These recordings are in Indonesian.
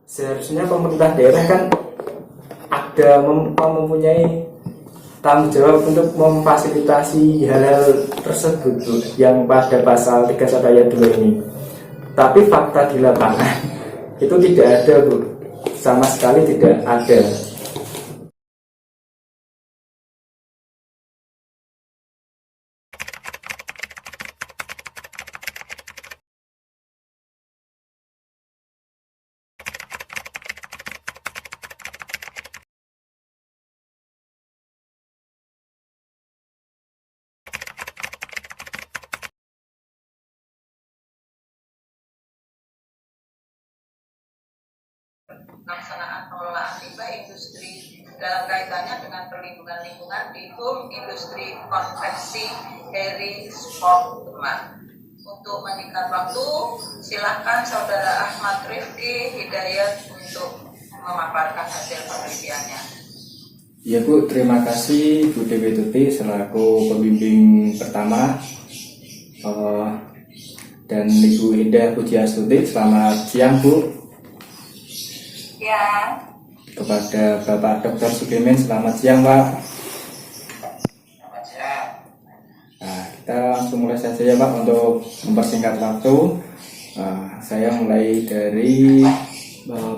Seharusnya pemerintah daerah kan ada mempunyai tanggung jawab untuk memfasilitasi hal-hal tersebut Bu, yang pada pasal 31 ayat 2 ini. Tapi fakta di lapangan itu tidak ada Bu, sama sekali tidak ada. Pelaksanaan pengelolaan limbah industri dalam kaitannya dengan perlindungan lingkungan di Home Industry Konveksi Heri Sport Demak. Untuk menyingkat waktu, silakan Saudara Ahmad Rifki Hidayat untuk memaparkan hasil penelitiannya. Ya Bu, terima kasih Bu Dewi Tuti selaku pembimbing pertama, dan Ibu Indah Pujiastuti. Selamat siang Bu. Ya. Kepada Bapak Dr. Sugimen, selamat siang Pak. Selamat siang. Nah, kita langsung mulai saja ya Pak untuk mempersingkat waktu. Saya mulai dari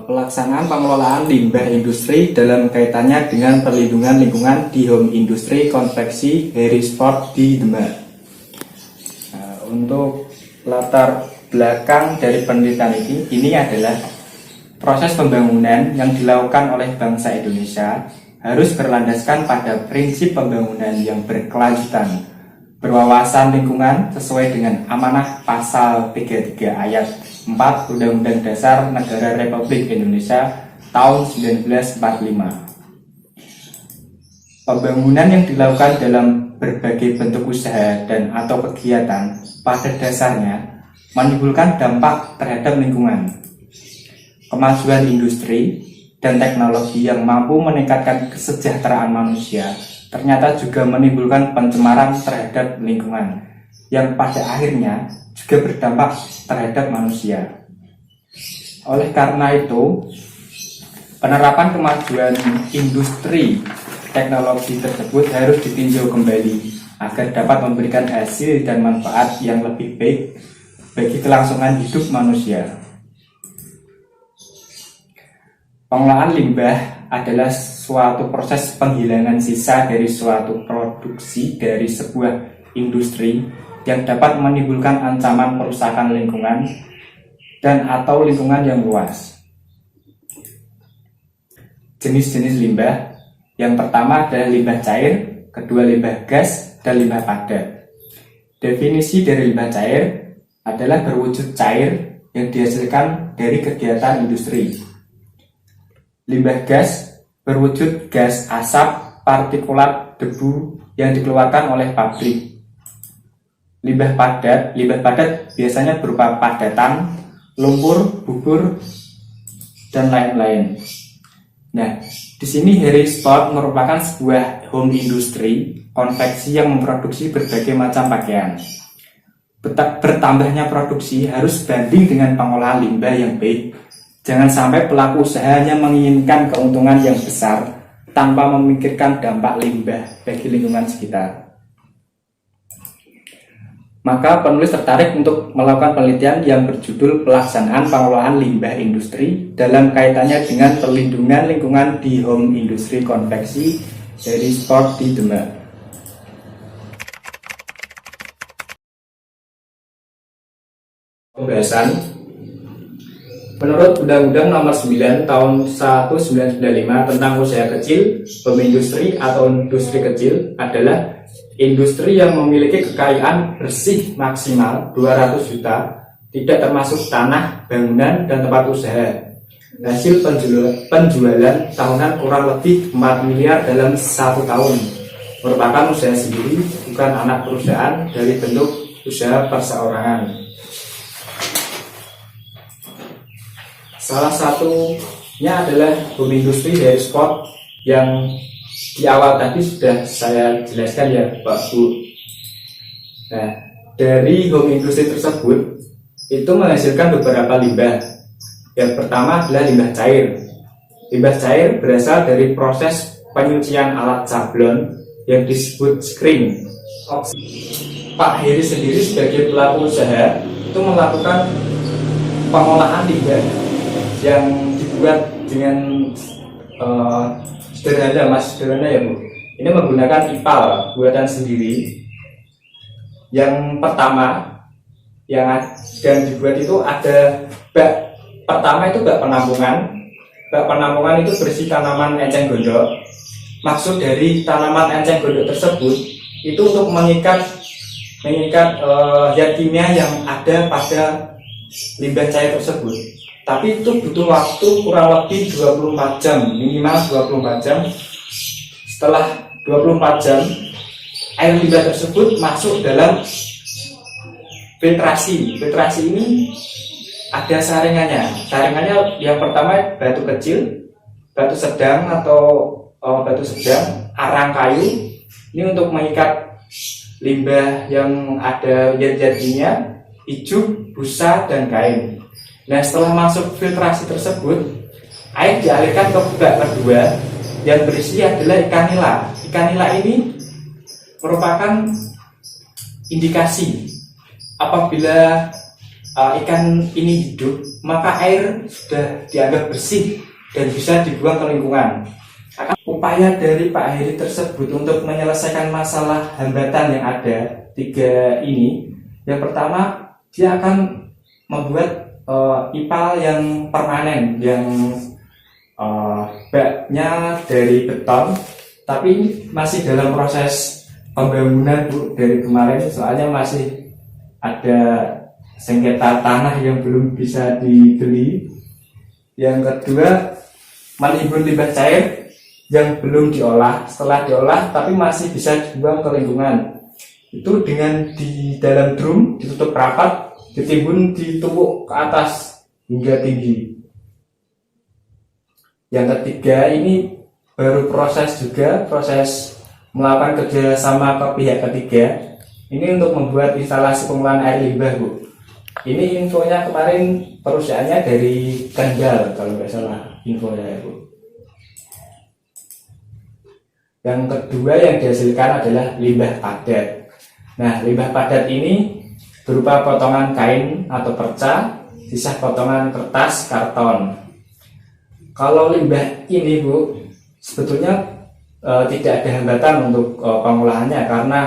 pelaksanaan pengelolaan limbah industri dalam kaitannya dengan perlindungan lingkungan di Home Industry Konveksi Heri Sport di Demak. Untuk latar belakang dari penelitian ini adalah proses pembangunan yang dilakukan oleh bangsa Indonesia harus berlandaskan pada prinsip pembangunan yang berkelanjutan, berwawasan lingkungan sesuai dengan amanah pasal 33 ayat 4 Undang-Undang Dasar Negara Republik Indonesia tahun 1945. Pembangunan yang dilakukan dalam berbagai bentuk usaha dan atau kegiatan pada dasarnya menimbulkan dampak terhadap lingkungan. Kemajuan industri dan teknologi yang mampu meningkatkan kesejahteraan manusia ternyata juga menimbulkan pencemaran terhadap lingkungan yang pada akhirnya juga berdampak terhadap manusia. Oleh karena itu, penerapan kemajuan industri teknologi tersebut harus ditinjau kembali agar dapat memberikan hasil dan manfaat yang lebih baik bagi kelangsungan hidup manusia. Pengelolaan limbah adalah suatu proses penghilangan sisa dari suatu produksi dari sebuah industri yang dapat menimbulkan ancaman perusakan lingkungan dan atau lingkungan yang luas. Jenis-jenis limbah, yang pertama adalah limbah cair, kedua limbah gas, dan limbah padat. Definisi dari limbah cair adalah berwujud cair yang dihasilkan dari kegiatan industri. Limbah gas berwujud gas asap, partikulat, debu yang dikeluarkan oleh pabrik. Limbah padat biasanya berupa padatan, lumpur, bubur, dan lain-lain. Nah, di sini Heri Sport merupakan sebuah home industry konveksi yang memproduksi berbagai macam pakaian. Bertambahnya produksi harus banding dengan pengolahan limbah yang baik. Jangan sampai pelaku usaha hanya menginginkan keuntungan yang besar tanpa memikirkan dampak limbah bagi lingkungan sekitar. Maka penulis tertarik untuk melakukan penelitian yang berjudul Pelaksanaan Pengelolaan Limbah Industri dalam kaitannya dengan perlindungan lingkungan di Home Industry Konveksi Heri Sport di Demak. Pembahasan. Menurut Undang-Undang Nomor 9 Tahun 1995 tentang usaha kecil, home industry atau industri kecil adalah industri yang memiliki kekayaan bersih maksimal 200 juta, tidak termasuk tanah, bangunan, dan tempat usaha. Hasil penjualan tahunan kurang lebih 4 miliar dalam 1 tahun. Merupakan usaha sendiri, bukan anak perusahaan dari bentuk usaha perseorangan. Salah satunya adalah home industry Heri Sport yang di awal tadi sudah saya jelaskan ya Pak Bu. Nah, dari home industry tersebut itu menghasilkan beberapa limbah. Yang pertama adalah limbah cair. Limbah cair berasal dari proses penyucian alat sablon yang disebut screen. Pak Heri sendiri sebagai pelaku usaha itu melakukan pengolahan limbah yang dibuat dengan sederhana ya Bu. Ini menggunakan ipal buatan sendiri. Yang pertama yang dibuat itu ada bak pertama itu bak penampungan. Bak penampungan itu berisi tanaman enceng gondok. Maksud dari tanaman enceng gondok tersebut itu untuk mengikat zat kimia yang ada pada limbah cair tersebut. Tapi itu butuh waktu kurang lebih 24 jam, minimal 24 jam. Setelah 24 jam, air limbah tersebut masuk dalam filtrasi. Filtrasi ini ada saringannya. Saringannya yang pertama batu kecil, batu sedang arang kayu. Ini untuk mengikat limbah yang ada zat-zatnya, ijuk, busa, dan kain. Nah, setelah masuk filtrasi tersebut, air dialirkan ke bak kedua yang berisi adalah ikan nila. Ikan nila ini merupakan indikasi apabila ikan ini hidup, maka air sudah dianggap bersih dan bisa dibuang ke lingkungan. Upaya dari Pak Heri tersebut untuk menyelesaikan masalah hambatan yang ada 3 ini, yang pertama dia akan membuat ipal yang permanen, yang baknya dari beton, tapi masih dalam proses pembangunan Bu dari kemarin, soalnya masih ada sengketa tanah yang belum bisa dibeli. Yang kedua, menimbun limbah cair yang belum diolah. Setelah diolah tapi masih bisa dibuang ke lingkungan, itu dengan di dalam drum ditutup rapat, ditimbun, ditumpuk ke atas hingga tinggi. Yang ketiga ini baru proses melakukan kerjasama ke pihak ketiga. Ini untuk membuat instalasi pengolahan air limbah Bu. Ini infonya kemarin perusahaannya dari Kendal kalau nggak salah infonya Bu. Yang kedua yang dihasilkan adalah limbah padat. Nah, limbah padat ini berupa potongan kain atau perca, sisa potongan kertas, karton. Kalau limbah ini Bu, sebetulnya tidak ada hambatan untuk pengolahannya, karena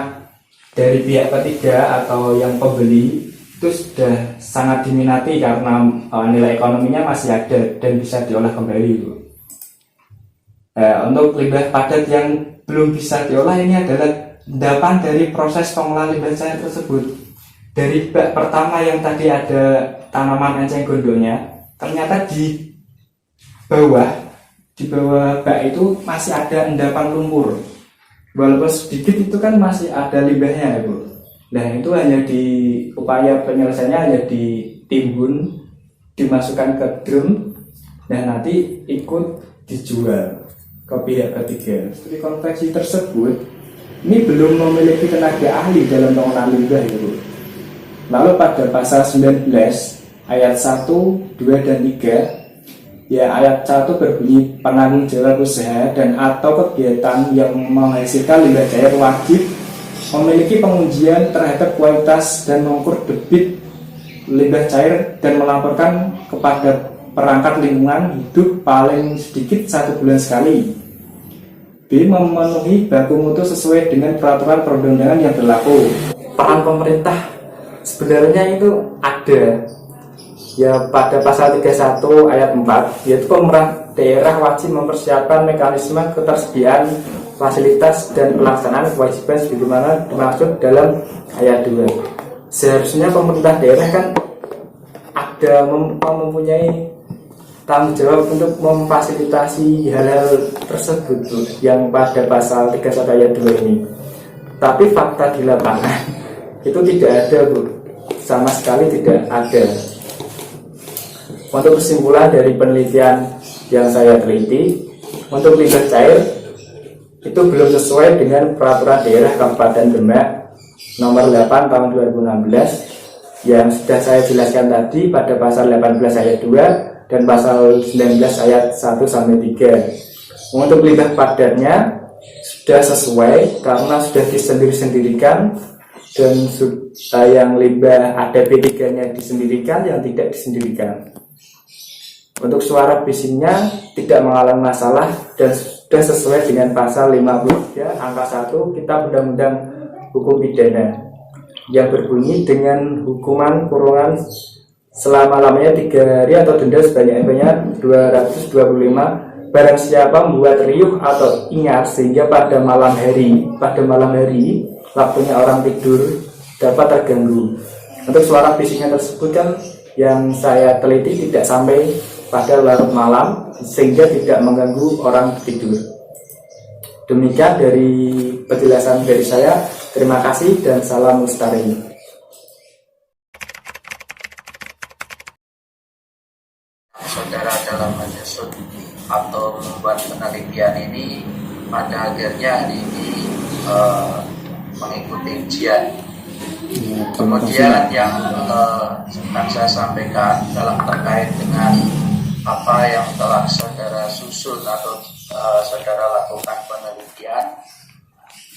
dari pihak ketiga atau yang pembeli itu sudah sangat diminati karena nilai ekonominya masih ada dan bisa diolah kembali Bu. Untuk limbah padat yang belum bisa diolah ini adalah endapan dari proses pengolahan limbah cair tersebut. Dari bak pertama yang tadi ada tanaman enceng gondoknya, ternyata di bawah bak itu masih ada endapan lumpur. Walaupun sedikit itu kan masih ada limbahnya ya Bu. Nah, itu hanya upaya penyelesaiannya hanya ditimbun, dimasukkan ke drum, dan nanti ikut dijual ke pihak ketiga. Studi konveksi tersebut ini belum memiliki tenaga ahli dalam pengolahan limbah ya Bu. Lalu pada pasal 19 ayat 1, 2, dan 3, ya ayat 1 berbunyi penanggung jawab usaha dan atau kegiatan yang menghasilkan limbah cair wajib memiliki pengujian terhadap kualitas dan mengukur debit limbah cair dan melaporkan kepada perangkat lingkungan hidup paling sedikit 1 bulan sekali. B. Memenuhi baku mutu sesuai dengan peraturan perundang-undangan yang berlaku. Peran pemerintah sebenarnya itu ada ya pada pasal 31 ayat 4, yaitu pemerintah daerah wajib mempersiapkan mekanisme ketersediaan fasilitas dan pelaksanaan kewajiban sebagaimana dimaksud dalam ayat 2. Seharusnya pemerintah daerah kan ada mempunyai tanggung jawab untuk memfasilitasi hal-hal tersebut yang pada pasal 31 ayat 2 ini. Tapi fakta di lapangan itu tidak ada Bu, sama sekali tidak ada. Untuk kesimpulan dari penelitian yang saya teliti, untuk limbah cair itu belum sesuai dengan peraturan daerah Kabupaten Demak nomor 8 tahun 2016 yang sudah saya jelaskan tadi pada pasal 18 ayat 2 dan pasal 19 ayat 1 sampai 3. Untuk limbah padatnya sudah sesuai karena sudah disendiri-sendirikan, dan yang limbah ada B3-nya disendirikan, yang tidak disendirikan. Untuk suara bisingnya tidak mengalami masalah dan sudah sesuai dengan pasal 53 angka 1 Kitab Undang-Undang Hukum Pidana yang berbunyi dengan hukuman kurungan selama-lamanya 3 hari atau denda sebanyak-banyaknya 225 barang siapa membuat riuh atau ingat sehingga pada malam hari waktunya orang tidur dapat terganggu. Untuk suara bisiknya tersebut kan yang saya teliti tidak sampai pada larut malam sehingga tidak mengganggu orang tidur. Demikian dari penjelasan dari saya. Terima kasih dan salam lestari. Saudara dalam menyusun atau membuat penelitian ini pada akhirnya hari ini mengikuti ujian. Kemudian yang akan saya sampaikan dalam terkait dengan apa yang telah saudara susun atau saudara lakukan penelitian,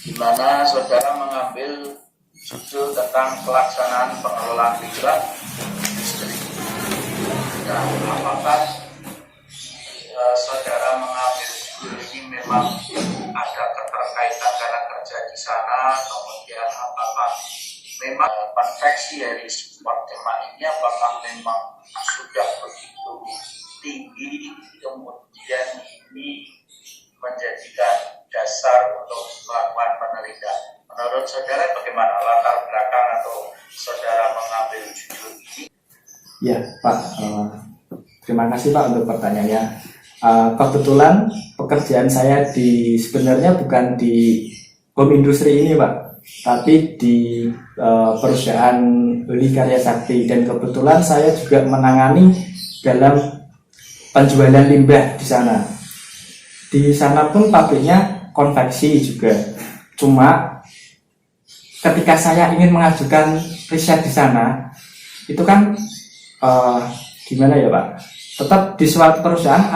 di mana saudara mengambil judul tentang pelaksanaan pengelolaan limbah industri. Nah, apakah saudara mengambil judul ini memang ada keterkaitan karena kerja di sana, kemudian apakah memang konveksi dari sport Demak ini apakah memang sudah begitu tinggi, kemudian ini menjadikan dasar untuk melakukan penelitian. Menurut saudara bagaimana latar belakang atau saudara mengambil judul ini? Ya Pak, terima kasih Pak untuk pertanyaannya. Kebetulan pekerjaan saya sebenarnya bukan di home industri ini Pak, tapi di perusahaan Heli Karya Sakti, dan kebetulan saya juga menangani dalam penjualan limbah di sana. Di sana pun pabriknya konveksi juga. Cuma ketika saya ingin mengajukan riset di sana, itu kan gimana ya Pak? Tetap di suatu perusahaan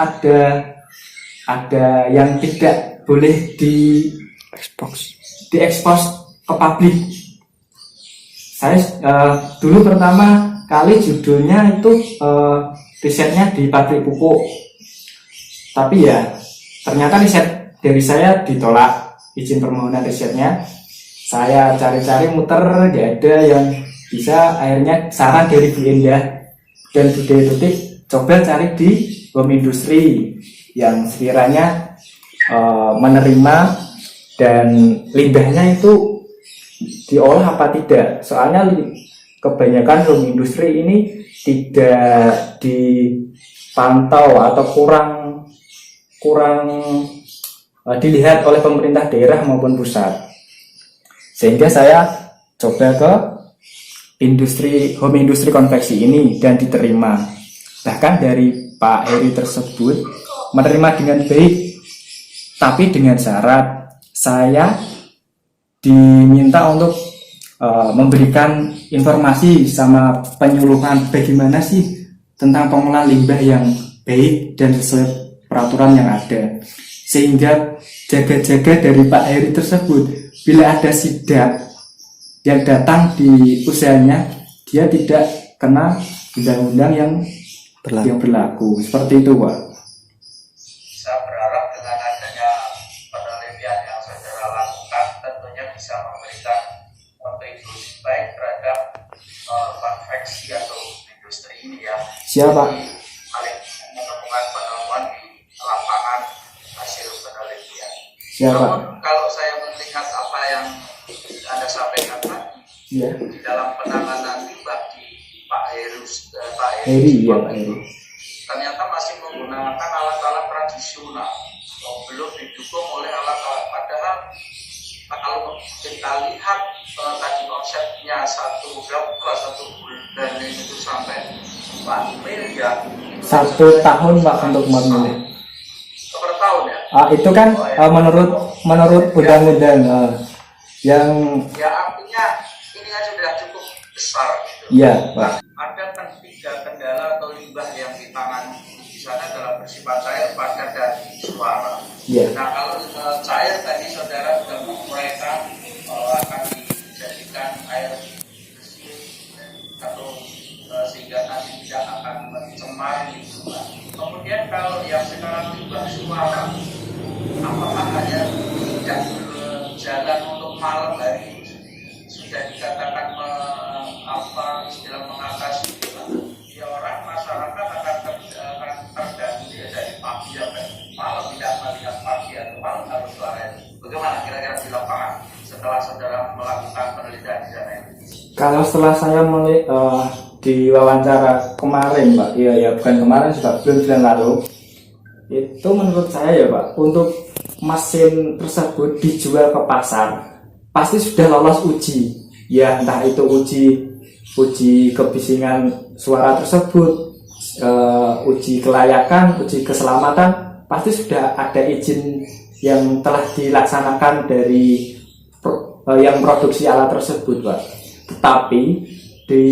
ada yang tidak boleh diekspos ke publik. Saya dulu pertama kali judulnya itu risetnya di pabrik pupuk, tapi ya ternyata riset dari saya ditolak, izin permohonan risetnya. Saya cari-cari muter, gak ada yang bisa. Akhirnya saran dari Bu Endah dan Bu Detik coba cari di home industri yang sekiranya menerima dan limbahnya itu diolah apa tidak. Soalnya kebanyakan home industri ini tidak dipantau atau kurang dilihat oleh pemerintah daerah maupun pusat, sehingga saya coba ke home industri konveksi ini dan diterima. Bahkan dari Pak Heri tersebut menerima dengan baik, tapi dengan syarat saya diminta untuk memberikan informasi sama penyuluhan bagaimana sih tentang pengolahan limbah yang baik dan sesuai peraturan yang ada, sehingga jaga-jaga dari Pak Heri tersebut bila ada sidak yang datang di usahanya, dia tidak kena undang-undang yang berlaku. Seperti itu Pak. Saya berharap dengan adanya penelitian yang saudara lakukan tentunya bisa memberikan kontribusi baik terhadap konveksi atau industri ini ya. Siapa? Paling penemuan di lapangan hasil penelitian. Siapa? Namun kalau saya melihat apa yang Anda sampaikan tadi, Iya. di dalam penanganan limbah di Pak Heri, ya Pak Heri. ternyata masih menggunakan alat-alat tradisional, belum didukung oleh alat-alat. Padahal kalau kita lihat tadi konsepnya 1 bulan itu sampai 4 miliar. 1 tahun Pak untuk memilih. Per tahun ya? Itu kan menurut undang-undang yang ya artinya ini kan sudah cukup besar gitu. Iya, Pak. Ada kan 3 kendala atau limbah yang ditangani di sana dalam bersifat cair, padat, dan suara. Iya. Nah kalau cair tadi saudara sudah menguraikan akan dijadikan air bersih atau sehingga nanti tidak akan mencemari lingkungan. Kemudian kalau yang sekarang limbah suara, apakah hanya tidak berjalan untuk malam hari sudah dikatakan istilah mengatasi ya orang masyarakat akan terganggu ya dari pagi sampai malam tidak melihat pagi atau malam harus suara. Bagaimana kira-kira di lapangan setelah saudara melakukan penelitian di sana? Kalau setelah saya di wawancara kemarin Pak, ya bukan kemarin, sudah bulan lalu, itu menurut saya ya Pak, untuk mesin tersebut dijual ke pasar pasti sudah lolos uji, ya entah itu uji kebisingan suara tersebut, uji kelayakan, uji keselamatan, pasti sudah ada izin yang telah dilaksanakan dari yang produksi alat tersebut Pak. Tetapi di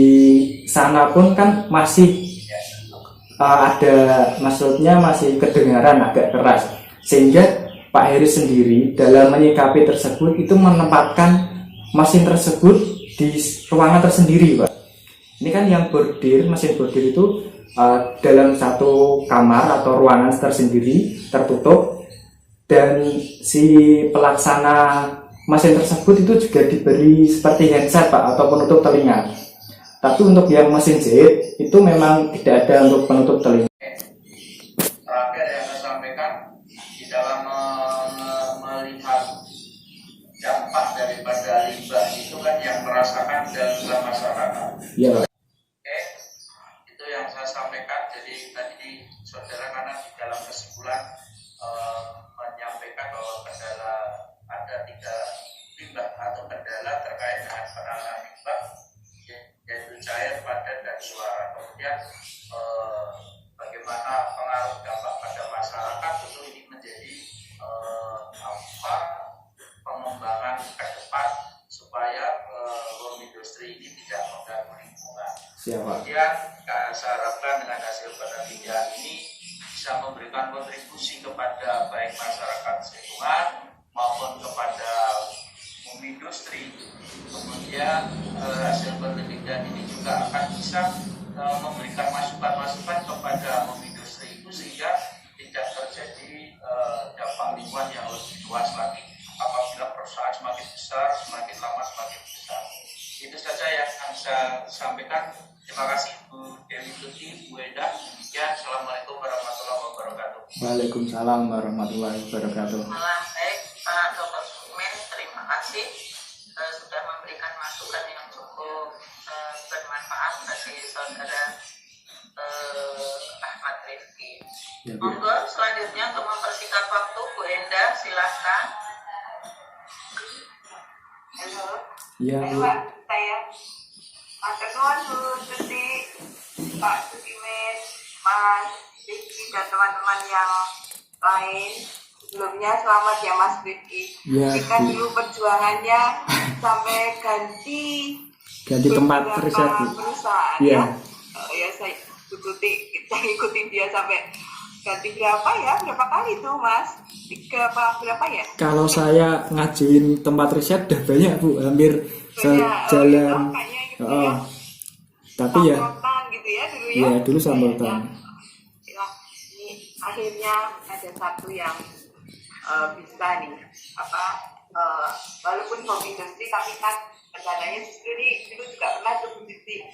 sana pun kan masih ada, maksudnya masih kedengaran agak keras, sehingga Pak Heri sendiri dalam menyikapi tersebut itu menempatkan mesin tersebut di ruangan tersendiri Pak. Ini kan yang bordir, mesin bordir itu dalam satu kamar atau ruangan tersendiri tertutup, dan si pelaksana mesin tersebut itu juga diberi seperti handset Pak atau penutup telinga. Tapi untuk yang mesin jahit itu memang tidak ada untuk penutup telinga. Terakhir yang saya sampaikan di dalam melihat dampak daripada limbah itu kan yang merasakan dalam masyarakat. Iya Pak. Oke, itu yang saya sampaikan. Jadi tadi saudara karena di dalam kesimpulan menyampaikan bahwa kendala ada 3 limbah atau kendala terkait dengan penanganan limbah, yaitu cair, padat, dan suara. Kemudian bagaimana pengaruh dampak pada masyarakat, tentu ini menjadi pengembangan ke depan supaya home industry ini tidak mengganggu lingkungan. Kemudian saya harapkan dengan hasil penelitian ini bisa memberikan kontribusi kepada baik masyarakat lingkungan maupun kepada home industri. Kemudian hasil penelitian ini juga akan bisa memberikan masukan-masukan kepada home industri itu sehingga tidak terjadi dampak lingkungan yang lebih luas lagi apabila perusahaan semakin besar, semakin lama semakin besar. Itu saja yang akan saya sampaikan. Terima kasih Bu Dewi Tuti, Bu Eda. Ya, Assalamualaikum warahmatullahi wabarakatuh. Waalaikumsalam warahmatullahi wabarakatuh. Malam baik Pak Dr. Sukmen, terima kasih sudah memberikan masukan yang cukup bermanfaat bagi saudara Ahmad Rifki. Ya, Bu. Monggo selanjutnya untuk mempersingkat waktu Bu Enda silahkan. Halo. Iya Bu. Saya Matur nuwun Bu Tuti, Pak Sukimen, Mas Rifki dan teman-teman yang lain. Sebelumnya selamat ya Mas Rifki. Ya, Jika Bu. dulu perjuangannya sampai ganti Tempat beberapa riset Bu. perusahaan Iya. ya saya kita ikutin dia sampai ganti berapa kali tuh Mas? 3 apa berapa ya? Kalau saya ngajuin tempat riset udah banyak Bu, hampir Banyak, sejalan. kayaknya gitu ya. Tapi ya, Samprotan gitu ya dulu ya. ya dulu samprotan. Ya, ini akhirnya ada satu yang bisa nih walaupun home industry tapi kan kendalanya justru ini dulu juga pernah tuh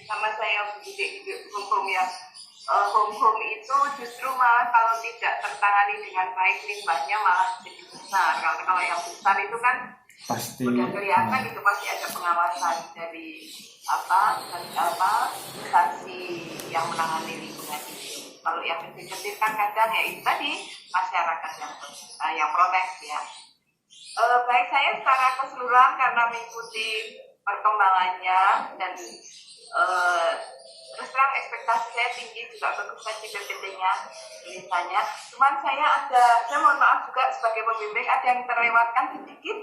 sama saya home yang home itu justru malah kalau tidak tertangani dengan baik limbahnya malah jadi besar. Kalau yang besar itu kan pasti udah kelihatan itu pasti ada pengawasan dari instansi yang menangani lingkungan itu. Kalau yang kecil-kecil kan kadang ya itu tadi masyarakat yang protes ya. Baik saya secara keseluruhan karena mengikuti perkembangannya dan terus terang ekspektasi saya tinggi juga berkesan PPT-nya tulisannya. Cuman saya mohon maaf juga sebagai pembimbing ada yang terlewatkan sedikit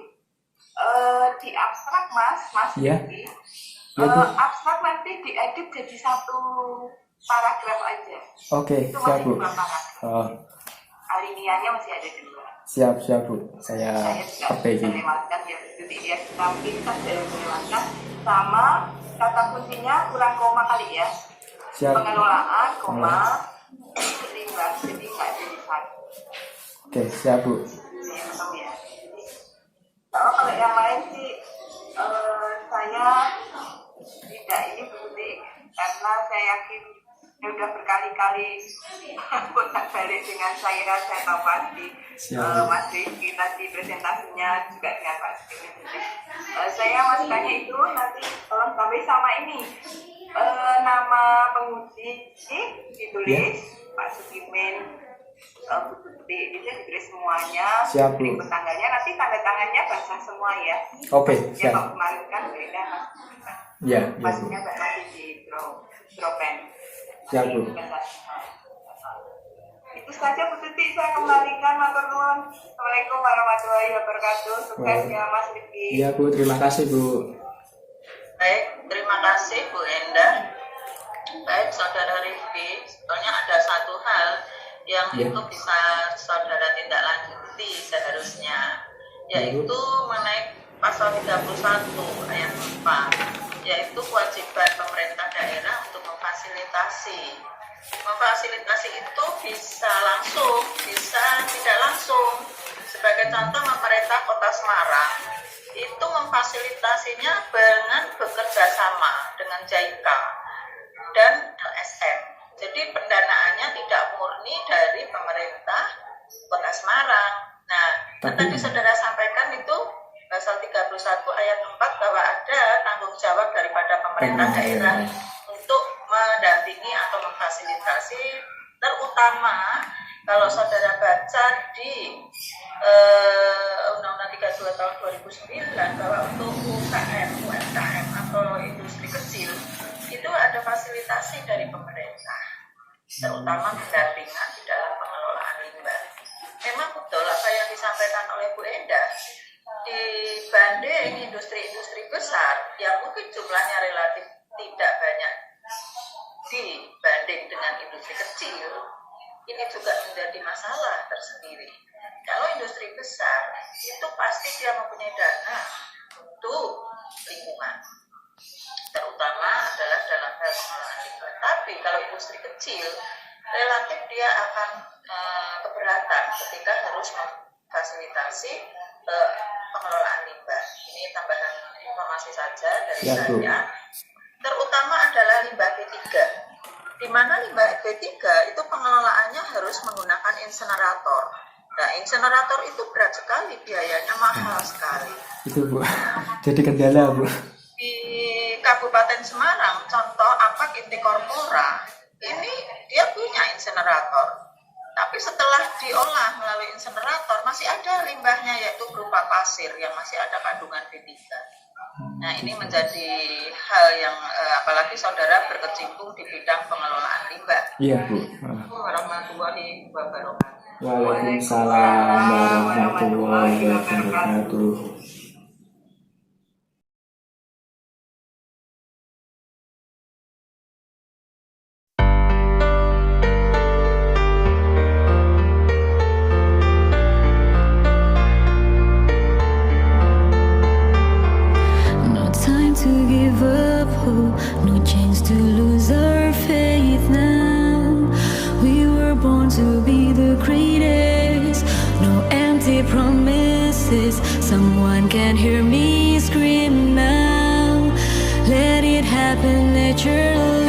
di abstrak Mas Ya. Riki. Ya, Bu. Abstrak nanti diedit jadi satu paragraf aja. Oke, Itu siap, masih Bu. 2 paragraf. Oh, Alinianya masih ada 2. siap, Bu. Saya Saya juga perbaiki. melewatkan ya, jadi dia kita saya melewatkan sama kata kuncinya kurang koma kali ya. Siap. Pengelolaan koma limbah, jadi nggak jadi satu. Oke, siap, Bu. Ya, tahu ya. Jadi, kalau yang lain sih saya tidak ini berarti karena saya yakin ya udah berkali-kali kontak balik dengan saya tahu pasti. Mas Rizky tadi presentasinya juga dengan Pak Rizky. Saya masih tanya itu nanti tolong sampai sama ini nama penguji ditulis Pak Sukimin, Bu Tuti, ini ditulis semuanya. Siap, Bu. Berikut tanggalnya nanti tanda tangannya basah semua ya. Oke, Ya siap. kalau kemarin kan beda Ya, Bu. masuknya masih di dropen. Siap, Bu. Itu saja Bu Tuti, saya kembalikan matur nuwun. Assalamualaikum warahmatullahi wabarakatuh. Sukses ya Mas Rifki. Iya, Bu. Terima kasih, Bu. Baik, terima kasih Bu Endah. Baik, Saudara Rifki, sebetulnya ada satu hal yang Ya. itu bisa Saudara tindak lanjuti seharusnya, yaitu mengenai pasal 31 ayat 4, yaitu kewajiban pemerintah daerah untuk memfasilitasi. Memfasilitasi itu bisa langsung, bisa tidak langsung. Sebagai contoh, pemerintah Kota Semarang itu memfasilitasinya dengan bekerja sama dengan JIK dan LSM. Jadi pendanaannya tidak murni dari pemerintah Kota Semarang. Nah, tadi saudara sampaikan itu pasal 31 ayat 4 bahwa ada tanggung jawab daripada pemerintah daerah untuk mendampingi atau memfasilitasi, terutama kalau saudara baca di Undang-Undang 32 tahun 2009 bahwa untuk UMKM atau industri kecil itu ada fasilitasi dari pemerintah, terutama pendampingan di dalam pengelolaan limbah. Memang betul apa yang disampaikan oleh Bu Endah, dibanding industri-industri besar yang mungkin jumlahnya relatif tidak banyak dibanding dengan industri kecil, ini juga menjadi masalah tersendiri. Kalau industri besar itu pasti dia mempunyai dana untuk lingkungan, terutama adalah dalam hal pengelolaan limbah. Tapi kalau industri kecil, relatif dia akan keberatan ketika harus memfasilitasi pengelolaan limbah. Ini tambahan informasi saja dari saya. Terutama adalah limbah B3, di mana limbah B3 itu pengelolaannya harus menggunakan insenerator. Nah, insenerator itu berat sekali, biayanya mahal sekali. Itu, Bu. Jadi kendala, Bu. Di Kabupaten Semarang, contoh Apak Inti Korpora, ini dia punya insenerator. Tapi setelah diolah melalui insenerator, masih ada limbahnya, yaitu berupa pasir yang masih ada kandungan B3. Nah, ini menjadi hal yang apalagi saudara berkecimpung di bidang pengelolaan limbah. Iya, Bu. Assalamualaikum warahmatullahi wabarakatuh. Waalaikumsalam warahmatullahi wabarakatuh. No time to give up hope, no chance to lose our faith now. We were born to be the greatest, no empty promises. Someone can hear me scream now. Let it happen naturally.